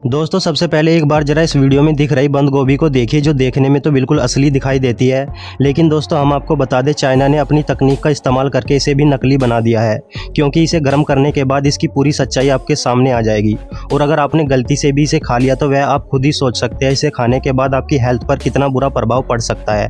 दोस्तों सबसे पहले एक बार जरा इस वीडियो में दिख रही बंद गोभी को देखिए, जो देखने में तो बिल्कुल असली दिखाई देती है, लेकिन दोस्तों हम आपको बता दें चाइना ने अपनी तकनीक का इस्तेमाल करके इसे भी नकली बना दिया है, क्योंकि इसे गर्म करने के बाद इसकी पूरी सच्चाई आपके सामने आ जाएगी। और अगर आपने गलती से भी इसे खा लिया तो वह आप खुद ही सोच सकते हैं इसे खाने के बाद आपकी हेल्थ पर कितना बुरा प्रभाव पड़ सकता है।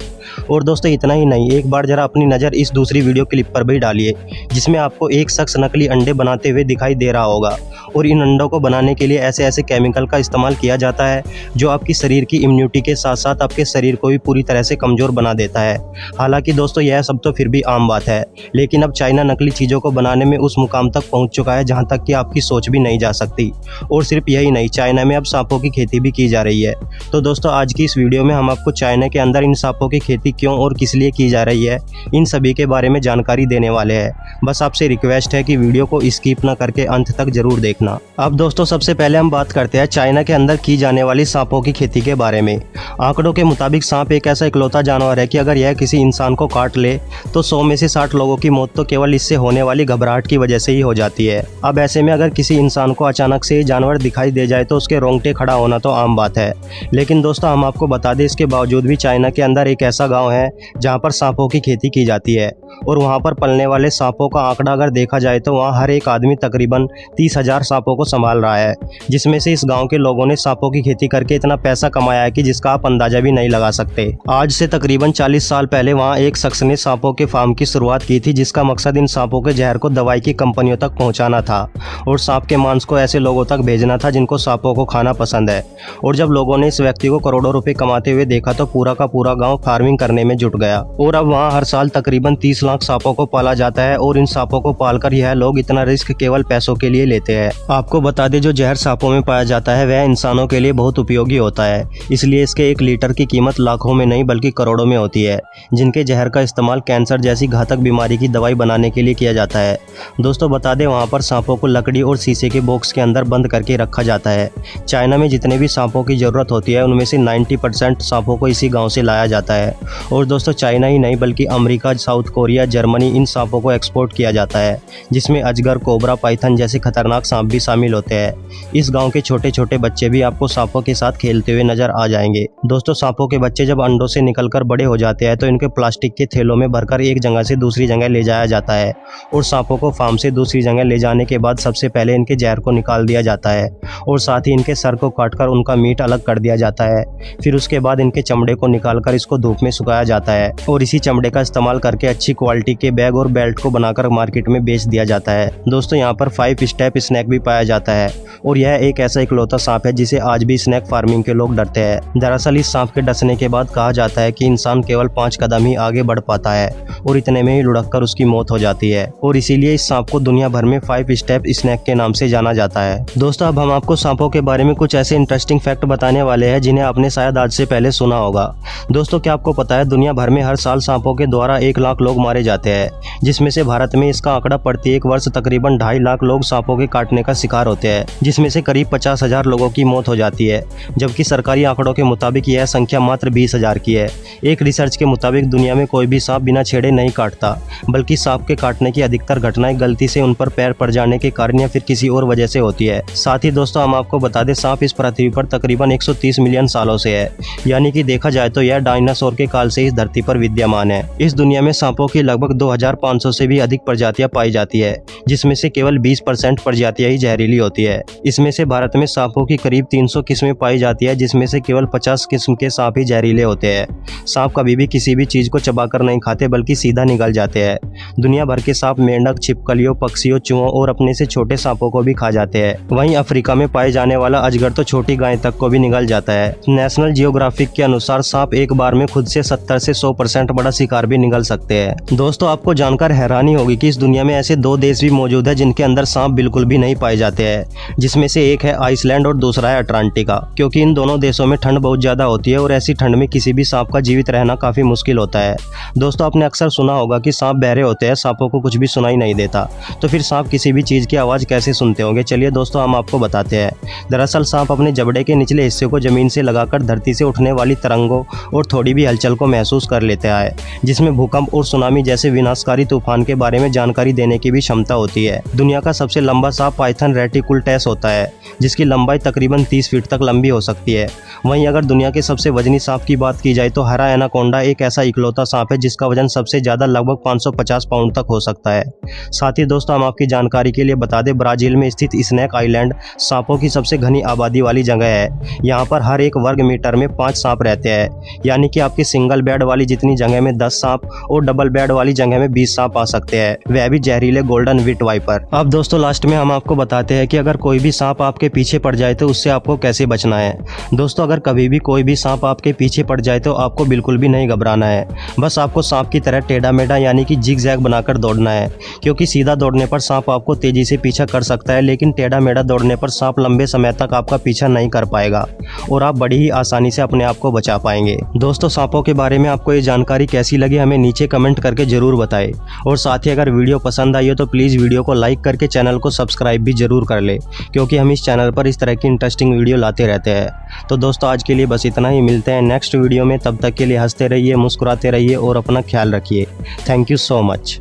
और दोस्तों इतना ही नहीं, एक बार जरा अपनी नज़र इस दूसरी वीडियो क्लिप पर भी डालिए, जिसमें आपको एक शख्स नकली अंडे बनाते हुए दिखाई दे रहा होगा। और इन अंडों को बनाने के लिए ऐसे ऐसे केमिकल का इस्तेमाल किया जाता है जो आपकी शरीर की इम्यूनिटी के साथ साथ आपके शरीर को भी पूरी तरह से कमज़ोर बना देता है। हालांकि दोस्तों यह सब तो फिर भी आम बात है, लेकिन अब चाइना नकली चीज़ों को बनाने में उस मुकाम तक पहुंच चुका है जहां तक कि आपकी सोच भी नहीं जा सकती। और सिर्फ यही नहीं, चाइना में अब सांपों की खेती भी की जा रही है। तो दोस्तों आज की इस वीडियो में हम आपको चाइना के अंदर इन सांपों की खेती क्यों और किस लिए की जा रही है, इन सभी के बारे में जानकारी देने वाले हैं। बस आपसे रिक्वेस्ट है कि वीडियो को स्किप ना करके अंत तक जरूर देखना। अब दोस्तों सबसे पहले हम बात करते हैं चाइना के अंदर की जाने वाली सांपों की खेती के बारे में। आंकड़ों के मुताबिक सांप एक ऐसा इकलौता जानवर है कि अगर यह किसी इंसान को काट ले तो 100 में से 60 लोगों की मौत तो केवल इससे होने वाली घबराहट की वजह से ही हो जाती है। अब ऐसे में अगर किसी इंसान को अचानक से ये जानवर दिखाई दे जाए तो उसके रोंगटे खड़ा होना तो आम बात है। लेकिन दोस्तों हम आपको बता दें, इसके बावजूद भी चाइना के अंदर एक ऐसा गाँव है जहाँ पर सांपों की खेती की जाती है। और वहाँ पर पलने वाले सांपों का आंकड़ा अगर देखा जाए तो वहाँ हर एक आदमी तकरीबन 30,000 सांपों को संभाल रहा है, जिसमें से इस गांव के लोगों ने सांपों की खेती करके इतना पैसा कमाया है कि जिसका आप अंदाजा भी नहीं लगा सकते। आज से तकरीबन 40 साल पहले वहाँ एक शख्स ने सांपों के फार्म की शुरुआत की थी, जिसका मकसद इन सांपों के जहर को दवाई की कंपनियों तक पहुँचाना था और सांप के मांस को ऐसे लोगों तक भेजना था जिनको सांपों को खाना पसंद है। और जब लोगों ने इस व्यक्ति को करोड़ों रुपए कमाते हुए देखा तो पूरा का पूरा गाँव फार्मिंग करने में जुट गया। और अब वहाँ हर साल तकरीबन 30 लाख सांपों को पाला जाता है। और इन सांपों को पालकर यह लोग इतना रिस्क केवल पैसों के लिए लेते हैं। आपको बता दें, जो जहर सांपों में पाया जाता है वह इंसानों के लिए बहुत उपयोगी होता है, इसलिए इसके 1 लीटर की कीमत लाखों में नहीं बल्कि करोड़ों में होती है, जिनके जहर का इस्तेमाल कैंसर जैसी घातक बीमारी की दवाई बनाने के लिए किया जाता है। दोस्तों बता दें, वहाँ पर सांपों को लकड़ी और शीशे के बॉक्स के अंदर बंद करके रखा जाता है। चाइना में जितने भी सांपों की ज़रूरत होती है उनमें से 90% सांपों को इसी गाँव से लाया जाता है। और दोस्तों चाइना ही नहीं बल्कि America, south Korea, Germany in सांपों को एक्सपोर्ट किया जाता है, जिसमें अजगर, कोबरा, पाइथन जैसे खतरनाक सांप भी शामिल होते हैं। इस गांव के छोटे छोटे बच्चे भी आपको सांपों के साथ खेलते हुए नजर आ जाएंगे। दोस्तों सांपों के बच्चे जब अंडों से निकलकर बड़े हो जाते हैं तो इनके प्लास्टिक के थैलों में भरकर एक जगह से दूसरी जगह ले जाया जाता है। और सांपों को फार्म से दूसरी जगह ले जाने के बाद सबसे पहले इनके जहर को निकाल दिया जाता है और साथ ही इनके सर को काटकर उनका मीट अलग कर दिया जाता है। फिर उसके बाद इनके चमड़े को निकालकर इसको धूप में सुखाया जाता है और इसी चमड़े का इस्तेमाल करके अच्छी क्वालिटी के बैग और बेल्ट को बनाकर मार्केट में बेच दिया जाता है। दोस्तों यहाँ पर 5 स्टेप स्नैक भी पाया जाता है और यह एक ऐसा इकलौता सांप है जिसे आज भी स्नैक फार्मिंग के लोग डरते हैं। दरअसल इस सांप के डसने के बाद कहा जाता है कि इंसान केवल 5 कदम ही आगे बढ़ पाता है और इतने में ही लुढ़क कर उसकी मौत हो जाती है। और इसीलिए इस सांप को दुनिया भर में 5 स्टेप स्नैक के नाम से जाना जाता है। दोस्तों अब हम आपको सांपों के बारे में कुछ ऐसे इंटरेस्टिंग फैक्ट बताने वाले हैं जिन्हें आपने शायद आज से पहले सुना होगा। दोस्तों क्या आपको पता है, दुनिया भर में हर साल सांपों के द्वारा 1 लाख लोग मारे जाते हैं, जिसमें से भारत में इसका आंकड़ा प्रत्येक वर्ष तकरीबन 2.5 लाख लोग सांपों के काटने का शिकार होते हैं, जिसमें से करीब 50,000 लोगों की मौत हो जाती है, जबकि सरकारी आंकड़ों के मुताबिक यह संख्या मात्र 20,000 की है। एक रिसर्च के मुताबिक दुनिया में कोई भी सांप बिना छेड़े नहीं काटता, बल्कि सांप के काटने की अधिकतर घटनाएं गलती से उन पर पैर पड़ जाने के कारण या फिर किसी और वजह से होती है। साथ ही दोस्तों हम आपको बता दें, सांप इस पृथ्वी पर तकरीबन 130 मिलियन सालों से है, यानी कि देखा जाए तो यह डायनासोर के काल से इस धरती पर विद्यमान है। इस दुनिया में सांपों की लगभग 2500 से भी अधिक प्रजातियां पाई जाती है, जिसमें से केवल 20% प्रजातियां ही जहरीली होती है। इसमें से भारत में सांपों की करीब 300 किस्में पाई जाती है, जिसमें से केवल 50 किस्म के सांप ही जहरीले होते हैं। सांप कभी भी किसी भी चीज को चबाकर नहीं खाते बल्कि सीधा निगल जाते हैं। दुनिया भर के सांप मेंढक, छिपकलियों, पक्षियों, चूहों और अपने से छोटे सांपों को भी खा जाते हैं। वहीं अफ्रीका में पाए जाने वाला अजगर तो छोटी गाय तक को भी निगल जाता है। नेशनल जियोग्राफिक के अनुसार सांप एक बार में खुद से 70 से 100% बड़ा शिकार भी निगल सकते हैं। दोस्तों आपको जानकर हैरानी होगी कि इस दुनिया में ऐसे 2 देश भी मौजूद है जिनके अंदर सांप बिल्कुल भी नहीं पाए जाते हैं, जिसमें से एक है आइसलैंड और दूसरा है अटलांटिका, क्योंकि इन दोनों देशों में ठंड बहुत ज्यादा होती है और ऐसी ठंड में किसी भी सांप का जीवित रहना काफी मुश्किल होता है। दोस्तों आपने अक्सर सुना होगा कि सांप बहरे होते हैं, सांपों को कुछ भी सुनाई नहीं देता, तो फिर सांप किसी भी चीज की आवाज कैसे सुनते होंगे? चलिए दोस्तों हम आपको बताते हैं। दरअसल सांप अपने जबड़े के निचले हिस्से को जमीन से लगाकर धरती से उठने वाली तरंगों और थोड़ी भी हलचल को महसूस कर लेता है, जिसमें भूकंप और सुनामी सुनामी जैसे विनाशकारी तूफान के बारे में जानकारी देने की भी क्षमता होती है। दुनिया का सबसे लंबा सांप पाइथन रेटिकुलटस होता है, जिसकी लंबाई तकरीबन 30 फीट तक लंबी हो सकती है। वहीं अगर दुनिया के सबसे वजनी सांप की बात की जाए तो हरा एनाकोंडा एक ऐसा इकलौता सांप है जिसका वजन सबसे ज़्यादा लगभग 550 पाउंड तक हो सकता है। साथ ही दोस्तों हम आपकी जानकारी के लिए बता दें, ब्राज़ील में स्थित स्नेक आइलैंड सांपों की सबसे घनी आबादी वाली जगह है। यहाँ पर हर 1 वर्ग मीटर में 5 सांप रहते हैं, यानी कि आपकी सिंगल बेड वाली जितनी जगह में 10 सांप और डबल बेड वाली जगह में 20 सांप आ सकते हैं, वह भी जहरीले गोल्डन विट वाइपर। अब दोस्तों लास्ट में हम आपको बताते हैं कि अगर कोई भी सांप आपके पीछे पड़ जाए तो उससे आपको कैसे बचना है। दोस्तों अगर कभी भी कोई भी सांप आपके पीछे पड़ जाए तो आपको बिल्कुल भी नहीं घबराना है। बस आपको सांप की तरह टेढ़ा मेढ़ा यानी कि जिग जैग बनाकर दौड़ना है, क्योंकि सीधा दौड़ने पर सांप आपको तेजी से पीछा कर सकता है, लेकिन टेढ़ा मेढ़ा दौड़ने पर सांप लंबे समय तक आपका पीछा नहीं कर पाएगा और आप बड़ी ही आसानी से अपने आप को बचा पाएंगे। दोस्तों सांपों के बारे में आपको ये जानकारी कैसी लगी हमें नीचे कमेंट करके जरूर बताएं, और साथ ही अगर वीडियो पसंद आई हो तो प्लीज़ वीडियो को लाइक करके चैनल को सब्सक्राइब भी जरूर कर ले, क्योंकि हम इस चैनल पर इस तरह की इंटरेस्टिंग वीडियो लाते रहते हैं। तो दोस्तों आज के लिए बस इतना ही, मिलते हैं नेक्स्ट वीडियो में। तब तक के लिए हंसते रहिए, मुस्कुराते रहिए और अपना ख्याल रखिए। Thank you so much.